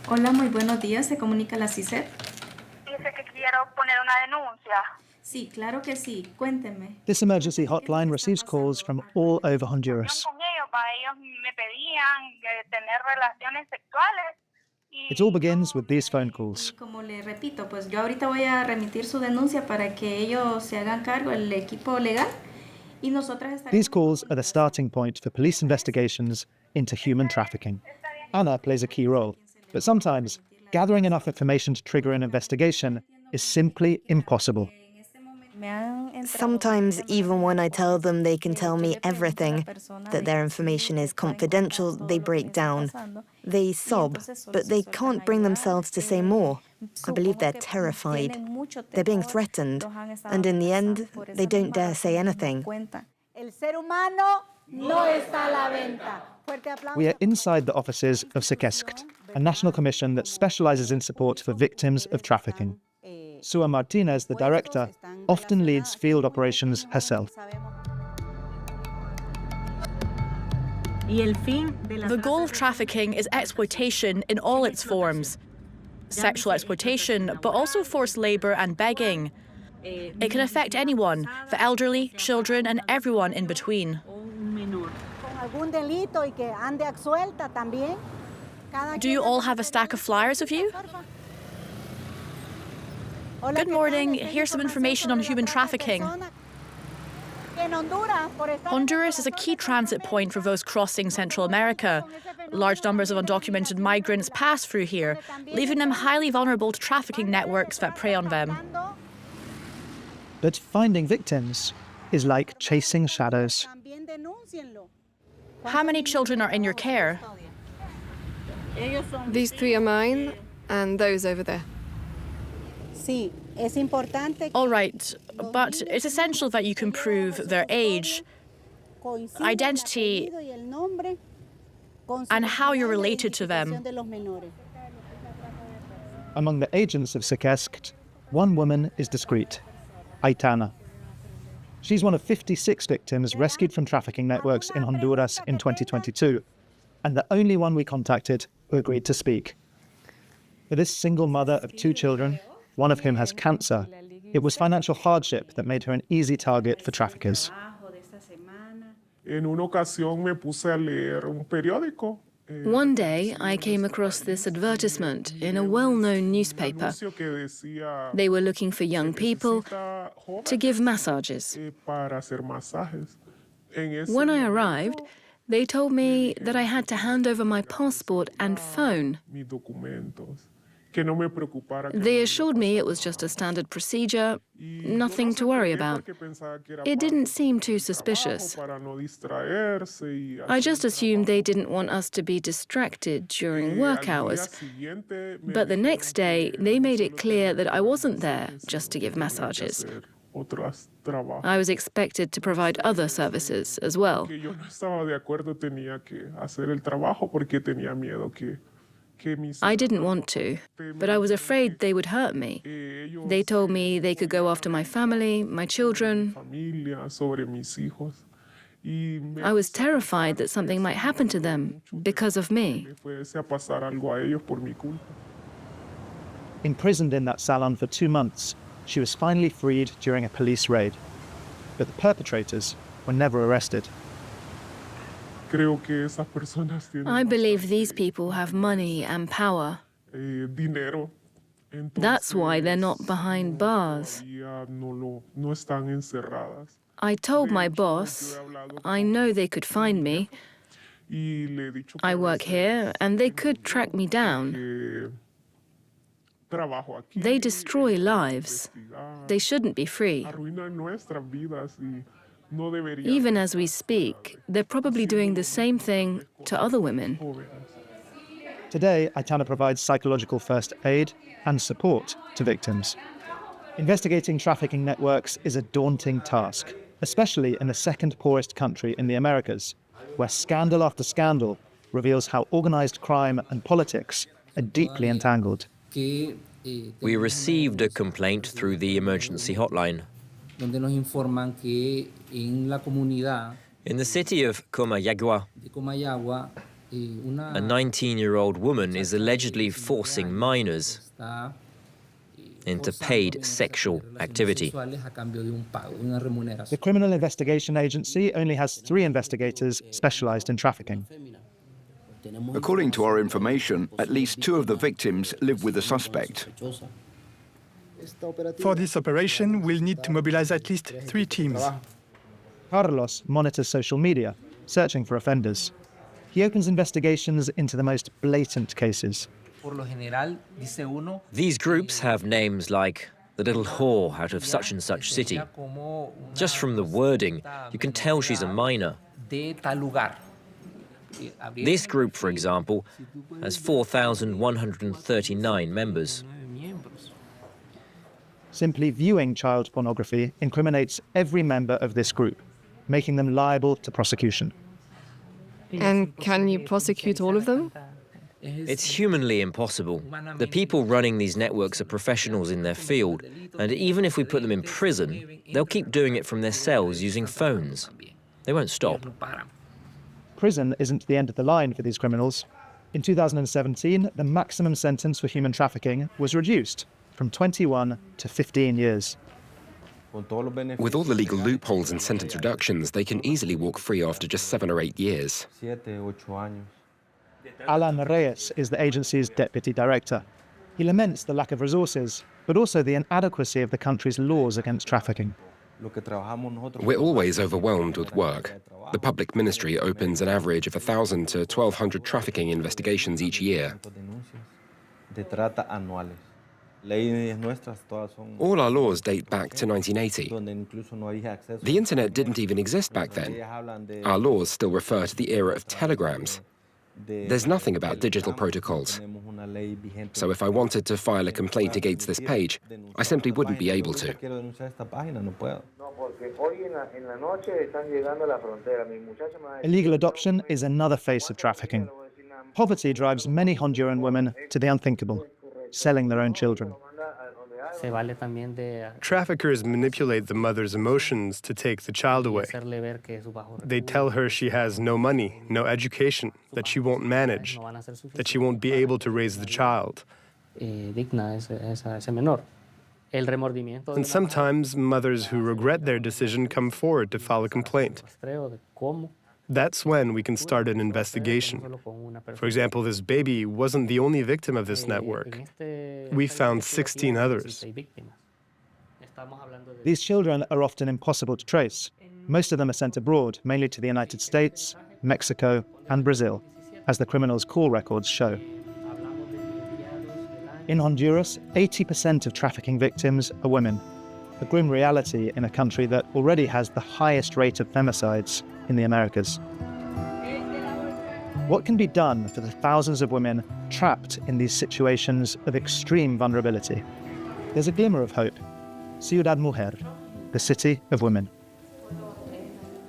Hola, muy buenos días. Se comunica la CICET. Dice que quiero poner una denuncia. Sí, claro que sí. Cuénteme. This emergency hotline receives calls from all over Honduras. Con ellos, ellos me pedían tener relaciones sexuales. It all begins with these phone calls. Como le repito, pues yo ahorita voy a remitir su denuncia para que ellos se hagan cargo, el equipo legal, y nosotras estaremos... These calls are the starting point for police investigations into human trafficking. Anna plays a key role, but sometimes gathering enough information to trigger an investigation is simply impossible. Sometimes, even when I tell them they can tell me everything, that their information is confidential, they break down. They sob, but they can't bring themselves to say more. I believe they're terrified. They're being threatened, and in the end, they don't dare say anything. We are inside the offices of Sequesct, a national commission that specializes in support for victims of trafficking. Sua Martinez, the director, often leads field operations herself. The goal of trafficking is exploitation in all its forms. Sexual exploitation, but also forced labor and begging. It can affect anyone, the elderly, children, and everyone in between. Do you all have a stack of flyers with you? Good morning. Here's some information on human trafficking. Honduras is a key transit point for those crossing Central America. Large numbers of undocumented migrants pass through here, leaving them highly vulnerable to trafficking networks that prey on them. But finding victims is like chasing shadows. How many children are in your care? These 3 are mine, and those over there. All right, but it's essential that you can prove their age, identity, and how you're related to them. Among the agents of Sequesct, one woman is discreet, Aitana. She's one of 56 victims rescued from trafficking networks in Honduras in 2022, and the only one we contacted who agreed to speak. For this single mother of 2 children, one of whom has cancer, it was financial hardship that made her an easy target for traffickers. One day, I came across this advertisement in a well-known newspaper. They were looking for young people to give massages. When I arrived, they told me that I had to hand over my passport and phone. They assured me it was just a standard procedure, nothing to worry about. It didn't seem too suspicious. I just assumed they didn't want us to be distracted during work hours. But the next day, they made it clear that I wasn't there just to give massages. I was expected to provide other services as well. I didn't want to, but I was afraid they would hurt me. They told me they could go after my family, my children. I was terrified that something might happen to them because of me. Imprisoned in that salon for 2 months, she was finally freed during a police raid. But the perpetrators were never arrested. I believe these people have money and power. That's why they're not behind bars. I told my boss, I know they could find me. I work here, and they could track me down. They destroy lives. They shouldn't be free. Even as we speak, they're probably doing the same thing to other women. Today, Aitana provides psychological first aid and support to victims. Investigating trafficking networks is a daunting task, especially in the second poorest country in the Americas, where scandal after scandal reveals how organized crime and politics are deeply entangled. We received a complaint through the emergency hotline. In the city of Comin, A 19-year-old woman is allegedly forcing minors into paid sexual activity. The Criminal Investigation Agency only has 3 investigators specialized in trafficking. According to our information, at least 2 of the victims live with the suspect. For this operation, we'll need to mobilize at least 3 teams. Carlos monitors social media, searching for offenders. He opens investigations into the most blatant cases. These groups have names like the little whore out of such and such city. Just from the wording, you can tell she's a minor. This group, for example, has 4,139 members. Simply viewing child pornography incriminates every member of this group, making them liable to prosecution. And can you prosecute all of them? It's humanly impossible. The people running these networks are professionals in their field, and even if we put them in prison, they'll keep doing it from their cells using phones. They won't stop. Prison isn't the end of the line for these criminals. In 2017, the maximum sentence for human trafficking was reduced from 21 to 15 years. With all the legal loopholes and sentence reductions, they can easily walk free after just 7 or 8 years. Alan Reyes is the agency's deputy director. He laments the lack of resources, but also the inadequacy of the country's laws against trafficking. We're always overwhelmed with work. The public ministry opens an average of 1,000 to 1,200 trafficking investigations each year. All our laws date back to 1980. The internet didn't even exist back then. Our laws still refer to the era of telegrams. There's nothing about digital protocols. So if I wanted to file a complaint against this page, I simply wouldn't be able to. Illegal adoption is another face of trafficking. Poverty drives many Honduran women to the unthinkable, selling their own children. Traffickers manipulate the mother's emotions to take the child away. They tell her she has no money, no education, that she won't manage, that she won't be able to raise the child. And sometimes mothers who regret their decision come forward to file a complaint. That's when we can start an investigation. For example, this baby wasn't the only victim of this network. We found 16 others. These children are often impossible to trace. Most of them are sent abroad, mainly to the United States, Mexico, and Brazil, as the criminals' call records show. In Honduras, 80% of trafficking victims are women, a grim reality in a country that already has the highest rate of femicides in the Americas. What can be done for the thousands of women trapped in these situations of extreme vulnerability? There's a glimmer of hope. Ciudad Mujer, the City of Women.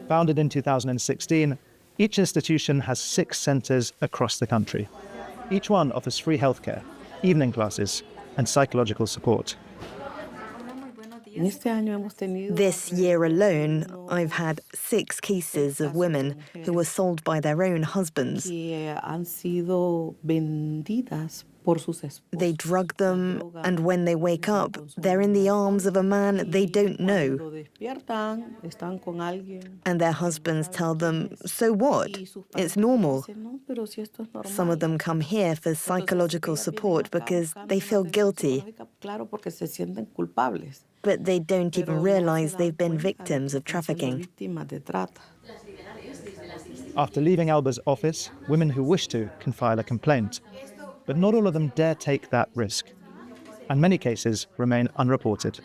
Founded in 2016, each institution has 6 centers across the country. Each one offers free healthcare, evening classes, and psychological support. This year alone, I've had 6 cases of women who were sold by their own husbands. They drug them, and when they wake up, they're in the arms of a man they don't know. And their husbands tell them, so what? It's normal. Some of them come here for psychological support because they feel guilty. But they don't even realize they've been victims of trafficking. After leaving Alba's office, women who wish to can file a complaint. But not all of them dare take that risk. And many cases remain unreported.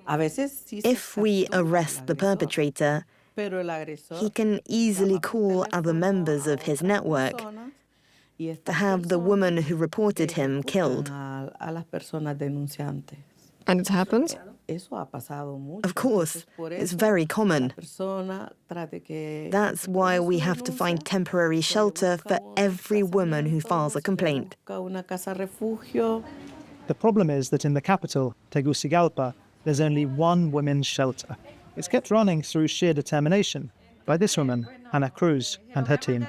If we arrest the perpetrator, he can easily call other members of his network to have the woman who reported him killed. And it happened? Of course, it's very common. That's why we have to find temporary shelter for every woman who files a complaint. The problem is that in the capital, Tegucigalpa, there's only one women's shelter. It's kept running through sheer determination, by this woman, Ana Cruz, and her team.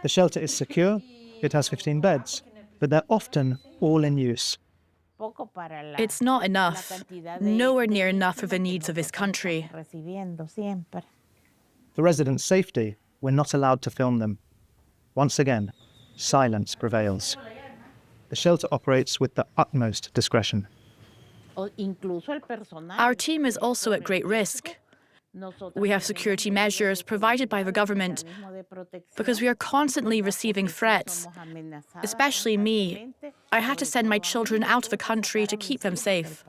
The shelter is secure, it has 15 beds, but they're often all in use. It's not enough, nowhere near enough for the needs of this country. For residents' safety, we're not allowed to film them. Once again, silence prevails. The shelter operates with the utmost discretion. Our team is also at great risk. We have security measures provided by the government because we are constantly receiving threats, especially me. I had to send my children out of the country to keep them safe.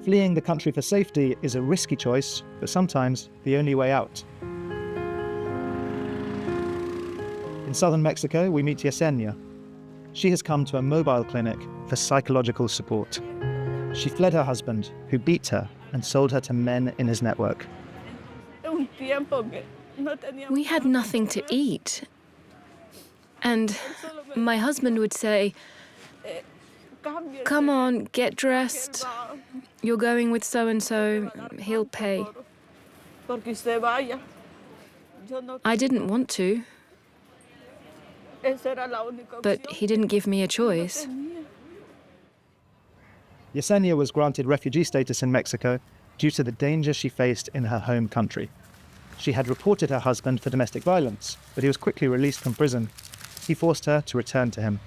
Fleeing the country for safety is a risky choice, but sometimes the only way out. In southern Mexico, we meet Yesenia. She has come to a mobile clinic for psychological support. She fled her husband, who beat her and sold her to men in his network. We had nothing to eat. And my husband would say, "Come on, get dressed. You're going with so-and-so, he'll pay." I didn't want to, but he didn't give me a choice. Yesenia was granted refugee status in Mexico due to the danger she faced in her home country. She had reported her husband for domestic violence, but he was quickly released from prison. He forced her to return to him.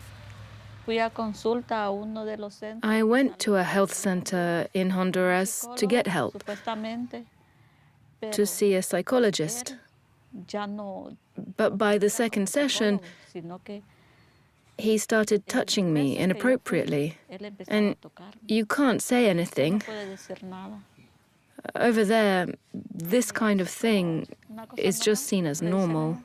I went to a health center in Honduras to get help, to see a psychologist. But by the second session, he started touching me inappropriately, and you can't say anything. Over there, this kind of thing is just seen as normal.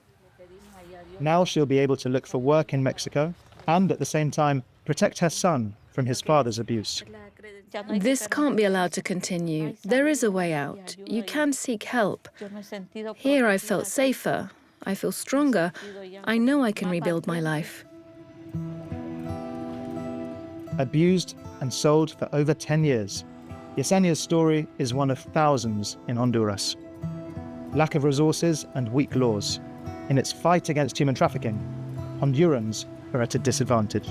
Now she'll be able to look for work in Mexico and, at the same time, protect her son from his father's abuse. This can't be allowed to continue. There is a way out. You can seek help. Here I felt safer. I feel stronger. I know I can rebuild my life. Abused and sold for over 10 years, Yesenia's story is one of thousands in Honduras. Lack of resources and weak laws. In its fight against human trafficking, Hondurans are at a disadvantage.